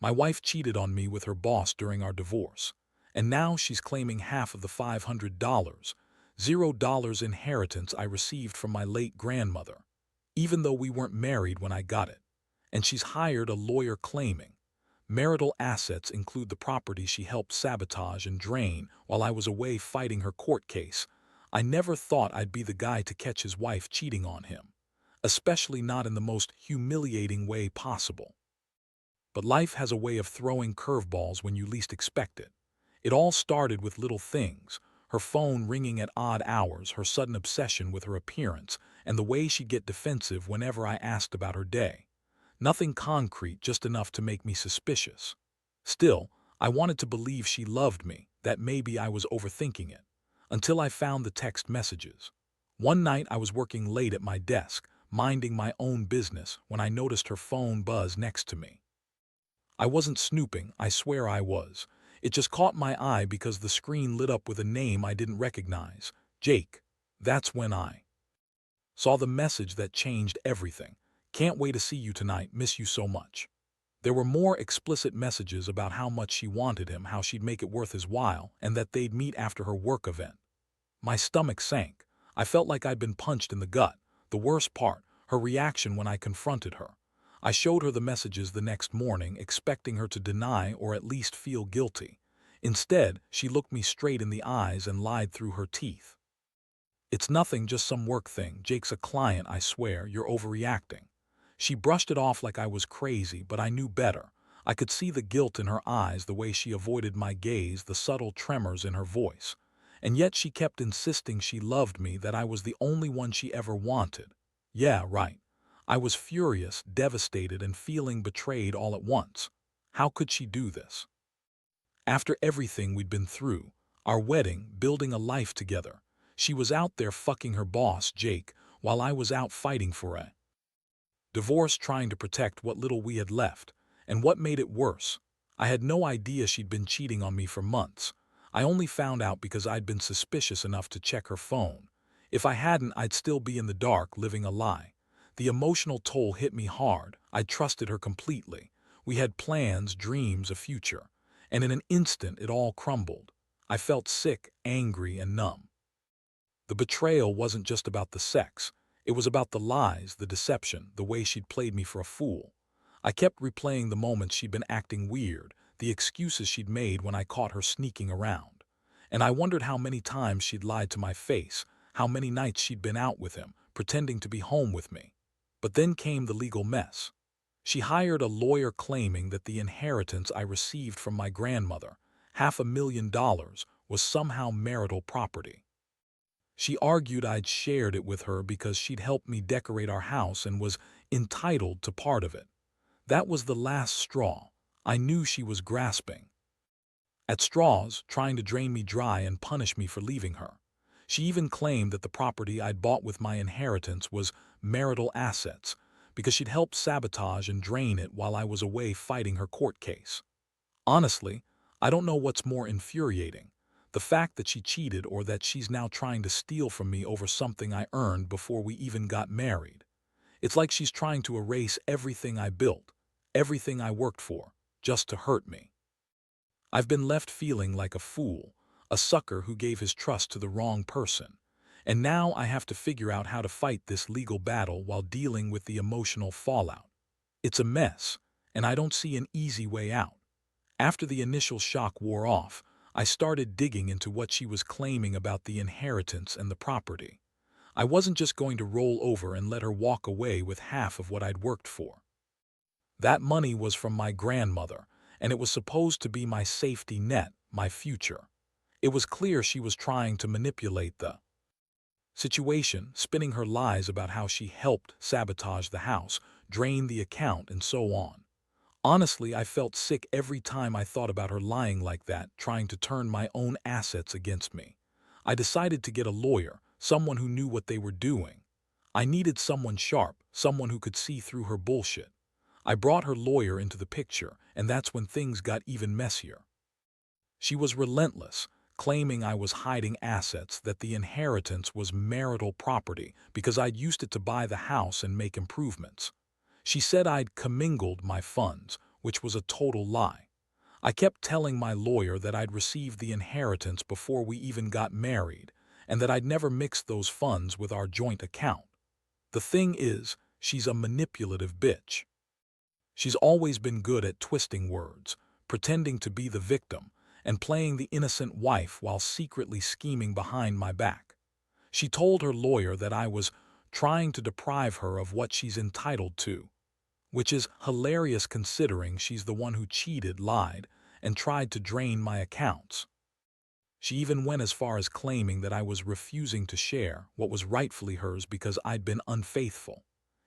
My wife cheated on me with her boss during our divorce, and now she's claiming half of the $500, $0 inheritance I received from my late grandmother, even though we weren't married when I got it. And she's hired a lawyer claiming marital assets include the property she helped sabotage and drain while I was away fighting her court case. I never thought I'd be the guy to catch his wife cheating on him, especially not in the most humiliating way possible. But life has a way of throwing curveballs when you least expect it. It all started with little things: her phone ringing at odd hours, her sudden obsession with her appearance, and the way she'd get defensive whenever I asked about her day. Nothing concrete, just enough to make me suspicious. Still, I wanted to believe she loved me, that maybe I was overthinking it, until I found the text messages. One night I was working late at my desk, minding my own business, when I noticed her phone buzz next to me. I wasn't snooping, I swear I was. It just caught my eye because the screen lit up with a name I didn't recognize. Jake. That's when I saw the message that changed everything. Can't wait to see you tonight, miss you so much. There were more explicit messages about how much she wanted him, how she'd make it worth his while, and that they'd meet after her work event. My stomach sank. I felt like I'd been punched in the gut. The worst part, her reaction when I confronted her. I showed her the messages the next morning, expecting her to deny or at least feel guilty. Instead, she looked me straight in the eyes and lied through her teeth. It's nothing, just some work thing. Jake's a client, I swear, you're overreacting. She brushed it off like I was crazy, but I knew better. I could see the guilt in her eyes, the way she avoided my gaze, the subtle tremors in her voice. And yet she kept insisting she loved me, that I was the only one she ever wanted. Yeah, right. I was furious, devastated, and feeling betrayed all at once. How could she do this? After everything we'd been through, our wedding, building a life together, she was out there fucking her boss, Jake, while I was out fighting for a divorce, trying to protect what little we had left. And what made it worse, I had no idea she'd been cheating on me for months. I only found out because I'd been suspicious enough to check her phone. If I hadn't, I'd still be in the dark, living a lie. The emotional toll hit me hard. I trusted her completely. We had plans, dreams, a future. And in an instant, it all crumbled. I felt sick, angry, and numb. The betrayal wasn't just about the sex. It was about the lies, the deception, the way she'd played me for a fool. I kept replaying the moments she'd been acting weird, the excuses she'd made when I caught her sneaking around. And I wondered how many times she'd lied to my face, how many nights she'd been out with him, pretending to be home with me. But then came the legal mess. She hired a lawyer claiming that the inheritance I received from my grandmother, $500,000, was somehow marital property. She argued I'd shared it with her because she'd helped me decorate our house and was entitled to part of it. That was the last straw. I knew she was grasping at straws, trying to drain me dry and punish me for leaving her. She even claimed that the property I'd bought with my inheritance was marital assets because she'd helped sabotage and drain it while I was away fighting her court case. Honestly, I don't know what's more infuriating: the fact that she cheated, or that she's now trying to steal from me over something I earned before we even got married. It's like she's trying to erase everything I built, everything I worked for, just to hurt me. I've been left feeling like a fool, a sucker who gave his trust to the wrong person. And now I have to figure out how to fight this legal battle while dealing with the emotional fallout. It's a mess, and I don't see an easy way out. After the initial shock wore off, I started digging into what she was claiming about the inheritance and the property. I wasn't just going to roll over and let her walk away with half of what I'd worked for. That money was from my grandmother, and it was supposed to be my safety net, my future. It was clear she was trying to manipulate the situation, spinning her lies about how she helped sabotage the house, drain the account, and so on. Honestly, I felt sick every time I thought about her lying like that, trying to turn my own assets against me. I decided to get a lawyer, someone who knew what they were doing. I needed someone sharp, someone who could see through her bullshit. I brought her lawyer into the picture, and that's when things got even messier. She was relentless, claiming I was hiding assets, that the inheritance was marital property because I'd used it to buy the house and make improvements. She said I'd commingled my funds, which was a total lie. I kept telling my lawyer that I'd received the inheritance before we even got married, and that I'd never mixed those funds with our joint account. The thing is, she's a manipulative bitch. She's always been good at twisting words, pretending to be the victim, and playing the innocent wife while secretly scheming behind my back. She told her lawyer that I was trying to deprive her of what she's entitled to, which is hilarious considering she's the one who cheated, lied, and tried to drain my accounts. She even went as far as claiming that I was refusing to share what was rightfully hers because I'd been unfaithful.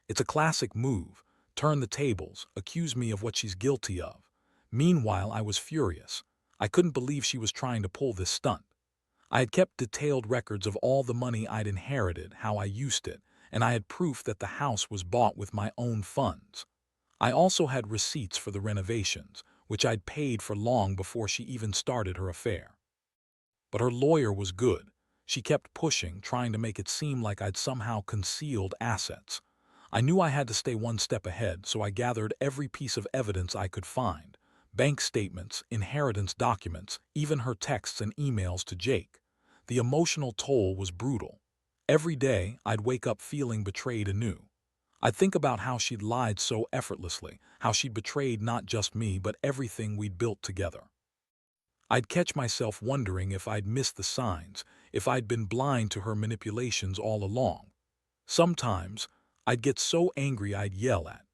It's a classic move: turn the tables, accuse me of what she's guilty of. Meanwhile, I was furious. I couldn't believe she was trying to pull this stunt. I had kept detailed records of all the money I'd inherited, how I used it, and I had proof that the house was bought with my own funds. I also had receipts for the renovations, which I'd paid for long before she even started her affair. But her lawyer was good. She kept pushing, trying to make it seem like I'd somehow concealed assets. I knew I had to stay one step ahead, so I gathered every piece of evidence I could find: bank statements, inheritance documents, even her texts and emails to Jake. The emotional toll was brutal. Every day, I'd wake up feeling betrayed anew. I'd think about how she'd lied so effortlessly, how she'd betrayed not just me but everything we'd built together. I'd catch myself wondering if I'd missed the signs, if I'd been blind to her manipulations all along. Sometimes, I'd get so angry I'd yell at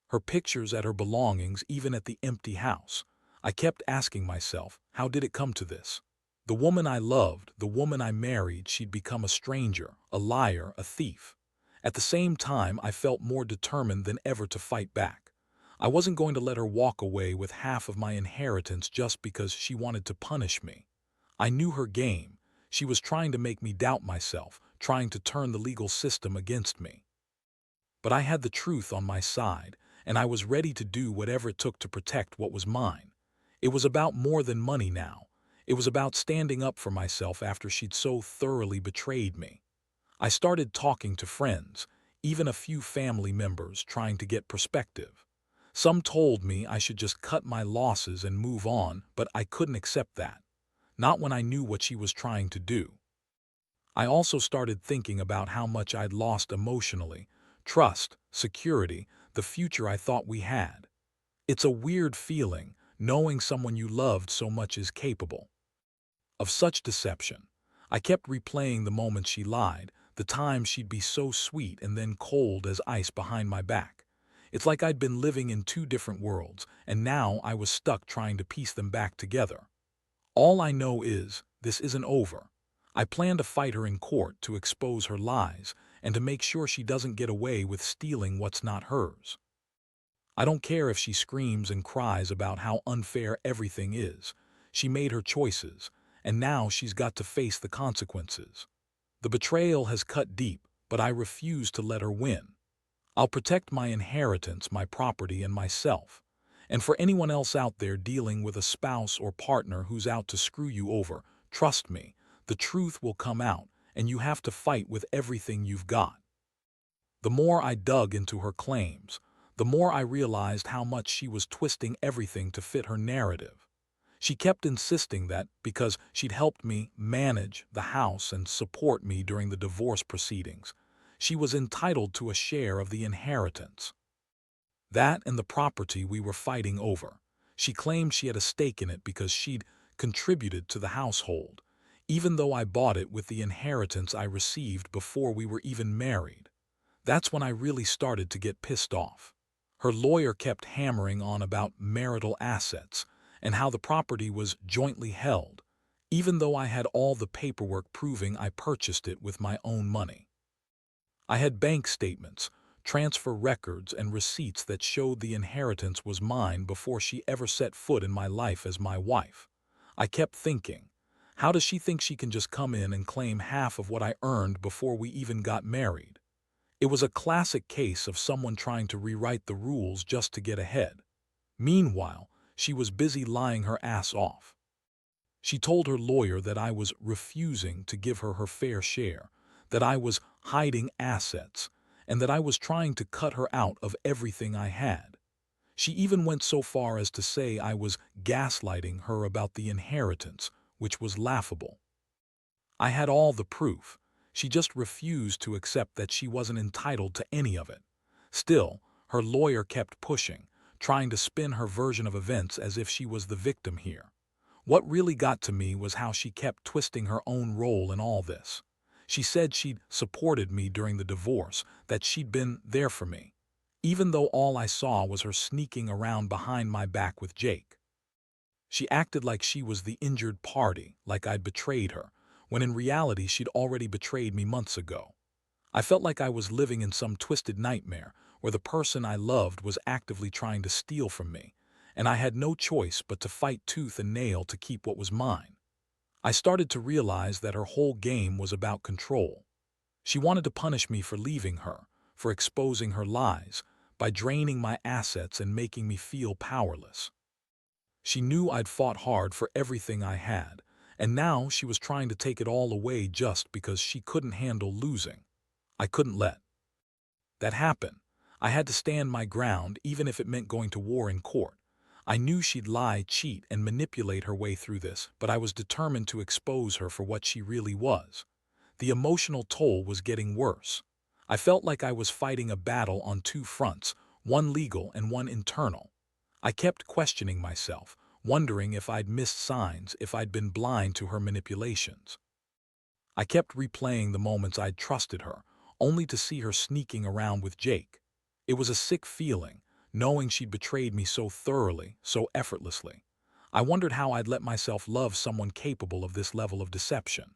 her pictures, at her belongings, even at the empty house. I kept asking myself, how did it come to this? The woman I loved, the woman I married, she'd become a stranger, a liar, a thief. At the same time, I felt more determined than ever to fight back. I wasn't going to let her walk away with half of my inheritance just because she wanted to punish me. I knew her game. She was trying to make me doubt myself, trying to turn the legal system against me. But I had the truth on my side, and I was ready to do whatever it took to protect what was mine. It was about more than money now. It was about standing up for myself after she'd so thoroughly betrayed me. I started talking to friends, even a few family members, trying to get perspective. Some told me I should just cut my losses and move on, but I couldn't accept that. Not when I knew what she was trying to do. I also started thinking about how much I'd lost emotionally: trust, security, the future I thought we had. It's a weird feeling, knowing someone you loved so much is capable of such deception. I kept replaying the moments she lied, the times she'd be so sweet and then cold as ice behind my back. It's like I'd been living in two different worlds, and now I was stuck trying to piece them back together. All I know is, this isn't over. I plan to fight her in court, to expose her lies, and to make sure she doesn't get away with stealing what's not hers. I don't care if she screams and cries about how unfair everything is. She made her choices, and now she's got to face the consequences. The betrayal has cut deep, but I refuse to let her win. I'll protect my inheritance, my property, and myself. And for anyone else out there dealing with a spouse or partner who's out to screw you over, trust me, the truth will come out, and you have to fight with everything you've got. The more I dug into her claims, the more I realized how much she was twisting everything to fit her narrative. She kept insisting that, because she'd helped me manage the house and support me during the divorce proceedings, she was entitled to a share of the inheritance. That and the property we were fighting over. She claimed she had a stake in it because she'd contributed to the household, even though I bought it with the inheritance I received before we were even married. That's when I really started to get pissed off. Her lawyer kept hammering on about marital assets and how the property was jointly held, even though I had all the paperwork proving I purchased it with my own money. I had bank statements, transfer records, and receipts that showed the inheritance was mine before she ever set foot in my life as my wife. I kept thinking, how does she think she can just come in and claim half of what I earned before we even got married? It was a classic case of someone trying to rewrite the rules just to get ahead. Meanwhile, she was busy lying her ass off. She told her lawyer that I was refusing to give her her fair share, that I was hiding assets, and that I was trying to cut her out of everything I had. She even went so far as to say I was gaslighting her about the inheritance, which was laughable. I had all the proof. She just refused to accept that she wasn't entitled to any of it. Still, her lawyer kept pushing, trying to spin her version of events as if she was the victim here. What really got to me was how she kept twisting her own role in all this. She said she'd supported me during the divorce, that she'd been there for me, even though all I saw was her sneaking around behind my back with Jake. She acted like she was the injured party, like I'd betrayed her, when in reality she'd already betrayed me months ago. I felt like I was living in some twisted nightmare where the person I loved was actively trying to steal from me, and I had no choice but to fight tooth and nail to keep what was mine. I started to realize that her whole game was about control. She wanted to punish me for leaving her, for exposing her lies, by draining my assets and making me feel powerless. She knew I'd fought hard for everything I had, and now she was trying to take it all away just because she couldn't handle losing. I couldn't let that happen. I had to stand my ground even if it meant going to war in court. I knew she'd lie, cheat, and manipulate her way through this, but I was determined to expose her for what she really was. The emotional toll was getting worse. I felt like I was fighting a battle on two fronts, one legal and one internal. I kept questioning myself, wondering if I'd missed signs, if I'd been blind to her manipulations. I kept replaying the moments I'd trusted her, only to see her sneaking around with Jake. It was a sick feeling, knowing she'd betrayed me so thoroughly, so effortlessly. I wondered how I'd let myself love someone capable of this level of deception.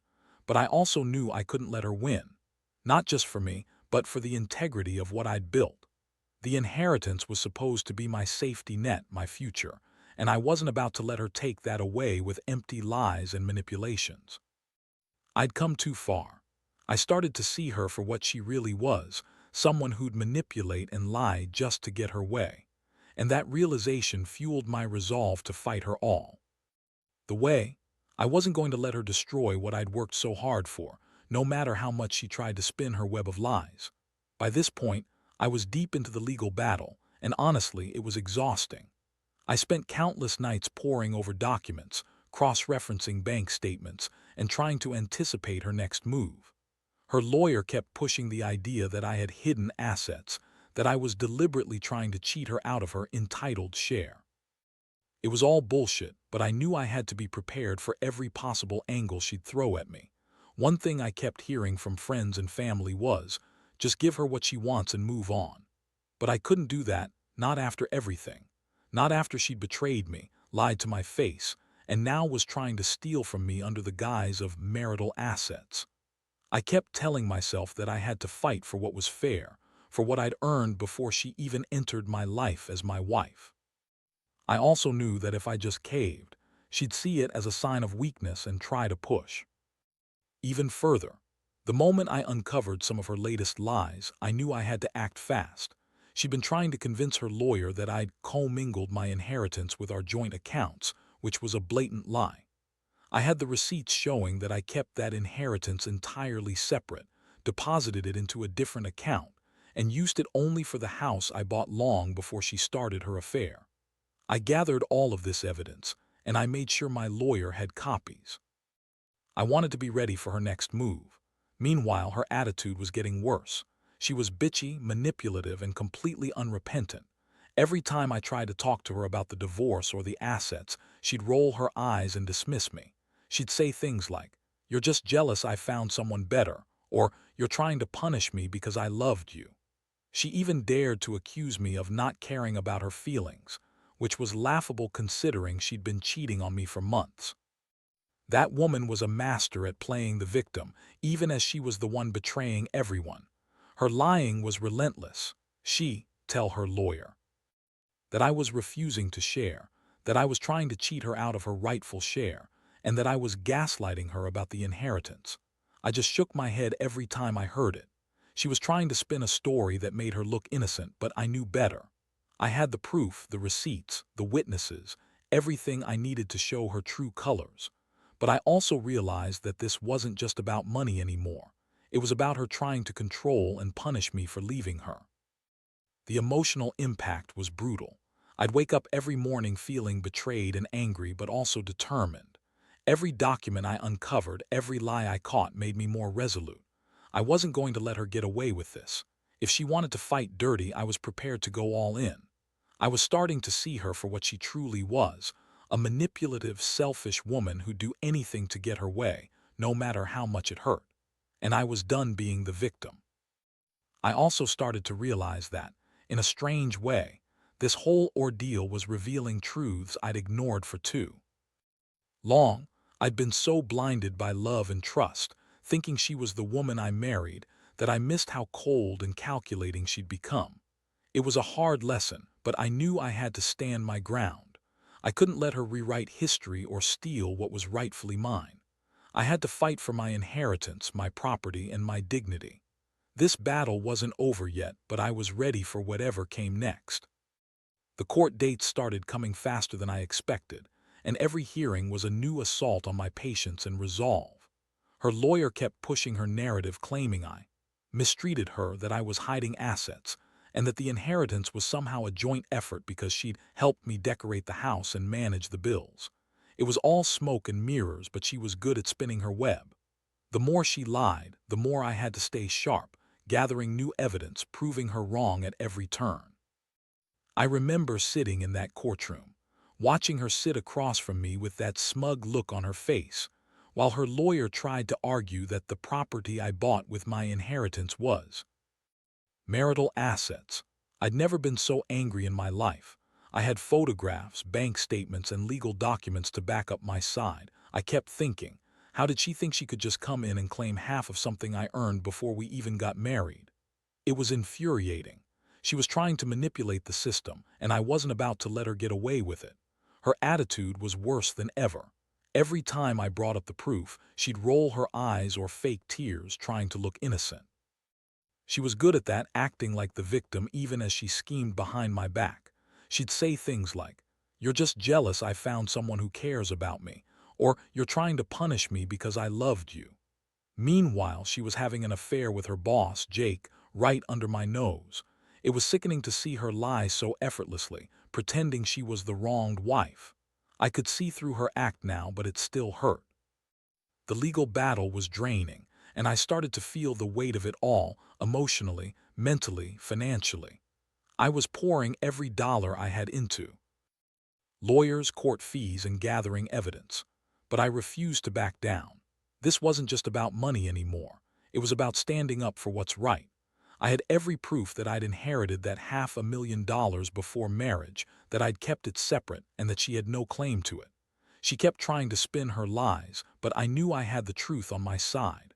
But I also knew I couldn't let her win. Not just for me, but for the integrity of what I'd built. The inheritance was supposed to be my safety net, my future, and I wasn't about to let her take that away with empty lies and manipulations. I'd come too far. I started to see her for what she really was, someone who'd manipulate and lie just to get her way. And that realization fueled my resolve to fight her all the way. I wasn't going to let her destroy what I'd worked so hard for, no matter how much she tried to spin her web of lies. By this point, I was deep into the legal battle, and honestly, it was exhausting. I spent countless nights poring over documents, cross-referencing bank statements, and trying to anticipate her next move. Her lawyer kept pushing the idea that I had hidden assets, that I was deliberately trying to cheat her out of her entitled share. It was all bullshit, but I knew I had to be prepared for every possible angle she'd throw at me. One thing I kept hearing from friends and family was, just give her what she wants and move on. But I couldn't do that, not after everything. Not after she'd betrayed me, lied to my face, and now was trying to steal from me under the guise of marital assets. I kept telling myself that I had to fight for what was fair, for what I'd earned before she even entered my life as my wife. I also knew that if I just caved, she'd see it as a sign of weakness and try to push even further. The moment I uncovered some of her latest lies, I knew I had to act fast. She'd been trying to convince her lawyer that I'd commingled my inheritance with our joint accounts, which was a blatant lie. I had the receipts showing that I kept that inheritance entirely separate, deposited it into a different account, and used it only for the house I bought long before she started her affair. I gathered all of this evidence, and I made sure my lawyer had copies. I wanted to be ready for her next move. Meanwhile, her attitude was getting worse. She was bitchy, manipulative, and completely unrepentant. Every time I tried to talk to her about the divorce or the assets, she'd roll her eyes and dismiss me. She'd say things like, "You're just jealous I found someone better," or "You're trying to punish me because I loved you." She even dared to accuse me of not caring about her feelings, which was laughable considering she'd been cheating on me for months. That woman was a master at playing the victim, even as she was the one betraying everyone. Her lying was relentless. She, tell her lawyer, that I was refusing to share, that I was trying to cheat her out of her rightful share, and that I was gaslighting her about the inheritance. I just shook my head every time I heard it. She was trying to spin a story that made her look innocent, but I knew better. I had the proof, the receipts, the witnesses, everything I needed to show her true colors. But I also realized that this wasn't just about money anymore. It was about her trying to control and punish me for leaving her. The emotional impact was brutal. I'd wake up every morning feeling betrayed and angry, but also determined. Every document I uncovered, every lie I caught made me more resolute. I wasn't going to let her get away with this. If she wanted to fight dirty, I was prepared to go all in. I was starting to see her for what she truly was, a manipulative, selfish woman who'd do anything to get her way, no matter how much it hurt. And I was done being the victim. I also started to realize that, in a strange way, this whole ordeal was revealing truths I'd ignored for too long. I'd been so blinded by love and trust, thinking she was the woman I married, that I missed how cold and calculating she'd become. It was a hard lesson, but I knew I had to stand my ground. I couldn't let her rewrite history or steal what was rightfully mine. I had to fight for my inheritance, my property, and my dignity. This battle wasn't over yet, but I was ready for whatever came next. The court dates started coming faster than I expected, and every hearing was a new assault on my patience and resolve. Her lawyer kept pushing her narrative, claiming I mistreated her, that I was hiding assets, and that the inheritance was somehow a joint effort because she'd helped me decorate the house and manage the bills. It was all smoke and mirrors, but she was good at spinning her web. The more she lied, the more I had to stay sharp, gathering new evidence, proving her wrong at every turn. I remember sitting in that courtroom, watching her sit across from me with that smug look on her face, while her lawyer tried to argue that the property I bought with my inheritance was marital assets. I'd never been so angry in my life. I had photographs, bank statements, and legal documents to back up my side. I kept thinking, how did she think she could just come in and claim half of something I earned before we even got married? It was infuriating. She was trying to manipulate the system, and I wasn't about to let her get away with it. Her attitude was worse than ever. Every time I brought up the proof, she'd roll her eyes or fake tears, trying to look innocent. She was good at that, acting like the victim even as she schemed behind my back. She'd say things like, "You're just jealous I found someone who cares about me," or "You're trying to punish me because I loved you." Meanwhile, she was having an affair with her boss, Jake, right under my nose. It was sickening to see her lie so effortlessly, pretending she was the wronged wife. I could see through her act now, but it still hurt. The legal battle was draining, and I started to feel the weight of it all, emotionally, mentally, financially. I was pouring every dollar I had into lawyers, court fees, and gathering evidence. But I refused to back down. This wasn't just about money anymore. It was about standing up for what's right. I had every proof that I'd inherited that $500,000 before marriage, that I'd kept it separate, and that she had no claim to it. She kept trying to spin her lies, but I knew I had the truth on my side.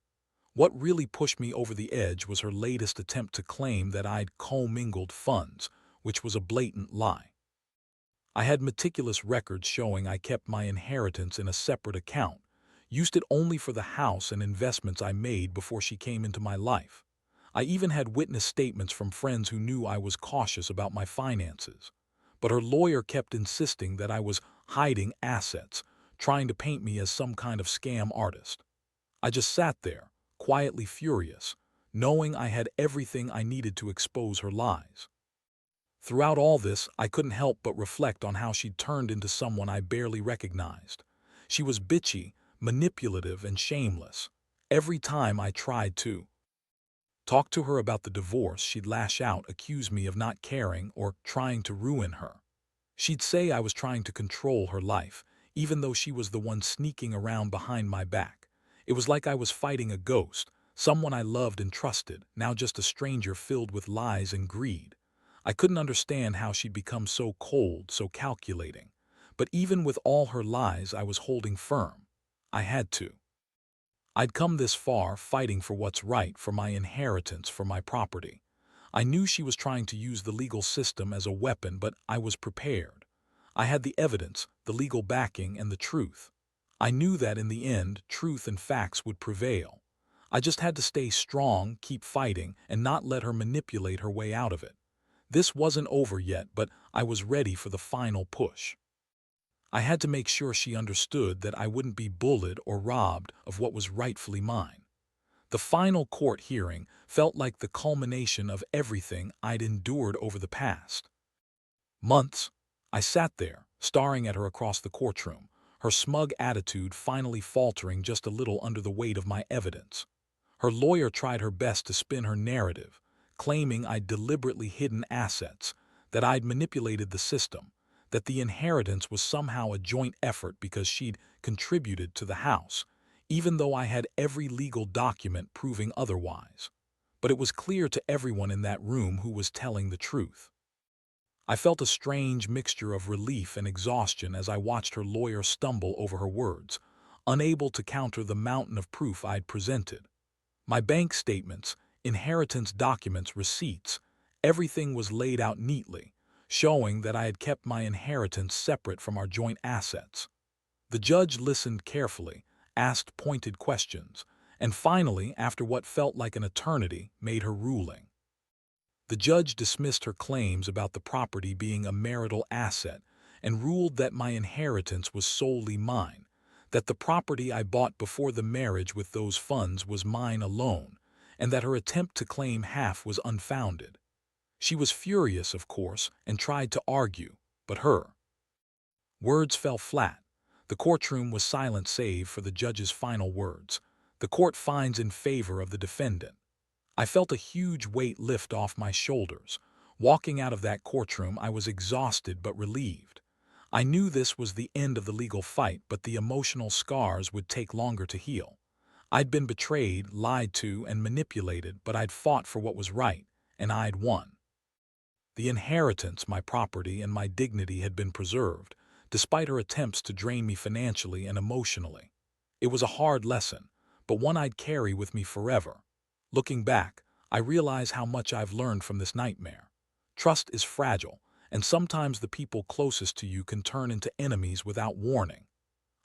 What really pushed me over the edge was her latest attempt to claim that I'd commingled funds, which was a blatant lie. I had meticulous records showing I kept my inheritance in a separate account, used it only for the house and investments I made before she came into my life. I even had witness statements from friends who knew I was cautious about my finances. But her lawyer kept insisting that I was hiding assets, trying to paint me as some kind of scam artist. I just sat there, quietly furious, knowing I had everything I needed to expose her lies. Throughout all this, I couldn't help but reflect on how she'd turned into someone I barely recognized. She was bitchy, manipulative, and shameless. Every time I tried to talk to her about the divorce, she'd lash out, accuse me of not caring or trying to ruin her. She'd say I was trying to control her life, even though she was the one sneaking around behind my back. It was like I was fighting a ghost, someone I loved and trusted, now just a stranger filled with lies and greed. I couldn't understand how she'd become so cold, so calculating. But even with all her lies, I was holding firm. I had to. I'd come this far, fighting for what's right, for my inheritance, for my property. I knew she was trying to use the legal system as a weapon, but I was prepared. I had the evidence, the legal backing, and the truth. I knew that in the end, truth and facts would prevail. I just had to stay strong, keep fighting, and not let her manipulate her way out of it. This wasn't over yet, but I was ready for the final push. I had to make sure she understood that I wouldn't be bullied or robbed of what was rightfully mine. The final court hearing felt like the culmination of everything I'd endured over the past months. I sat there, staring at her across the courtroom, her smug attitude finally faltering just a little under the weight of my evidence. Her lawyer tried her best to spin her narrative, claiming I'd deliberately hidden assets, that I'd manipulated the system, that the inheritance was somehow a joint effort because she'd contributed to the house, even though I had every legal document proving otherwise. But it was clear to everyone in that room who was telling the truth. I felt a strange mixture of relief and exhaustion as I watched her lawyer stumble over her words, unable to counter the mountain of proof I'd presented. My bank statements, inheritance documents, receipts, everything was laid out neatly, showing that I had kept my inheritance separate from our joint assets. The judge listened carefully, asked pointed questions, and finally, after what felt like an eternity, made her ruling. The judge dismissed her claims about the property being a marital asset and ruled that my inheritance was solely mine, that the property I bought before the marriage with those funds was mine alone, and that her attempt to claim half was unfounded. She was furious, of course, and tried to argue, but her words fell flat. The courtroom was silent save for the judge's final words. The court finds in favor of the defendant. I felt a huge weight lift off my shoulders. Walking out of that courtroom, I was exhausted but relieved. I knew this was the end of the legal fight, but the emotional scars would take longer to heal. I'd been betrayed, lied to, and manipulated, but I'd fought for what was right, and I'd won. The inheritance, my property, and my dignity had been preserved, despite her attempts to drain me financially and emotionally. It was a hard lesson, but one I'd carry with me forever. Looking back, I realize how much I've learned from this nightmare. Trust is fragile, and sometimes the people closest to you can turn into enemies without warning.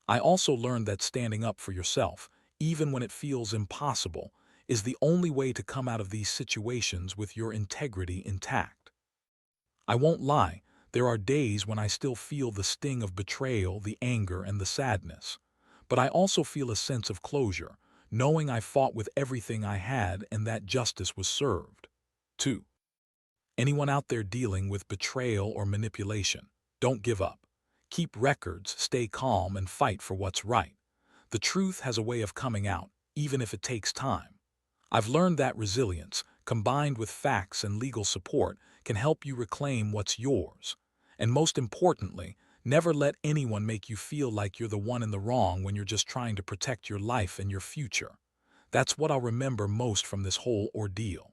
I also learned that standing up for yourself, even when it feels impossible, is the only way to come out of these situations with your integrity intact. I won't lie, there are days when I still feel the sting of betrayal, the anger, and the sadness. But I also feel a sense of closure, knowing I fought with everything I had and that justice was served. 2. Anyone out there dealing with betrayal or manipulation, don't give up. Keep records, stay calm, and fight for what's right. The truth has a way of coming out, even if it takes time. I've learned that resilience, combined with facts and legal support, can help you reclaim what's yours. And most importantly, never let anyone make you feel like you're the one in the wrong when you're just trying to protect your life and your future. That's what I'll remember most from this whole ordeal.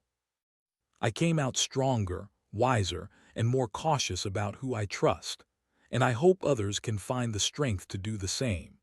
I came out stronger, wiser, and more cautious about who I trust. And I hope others can find the strength to do the same.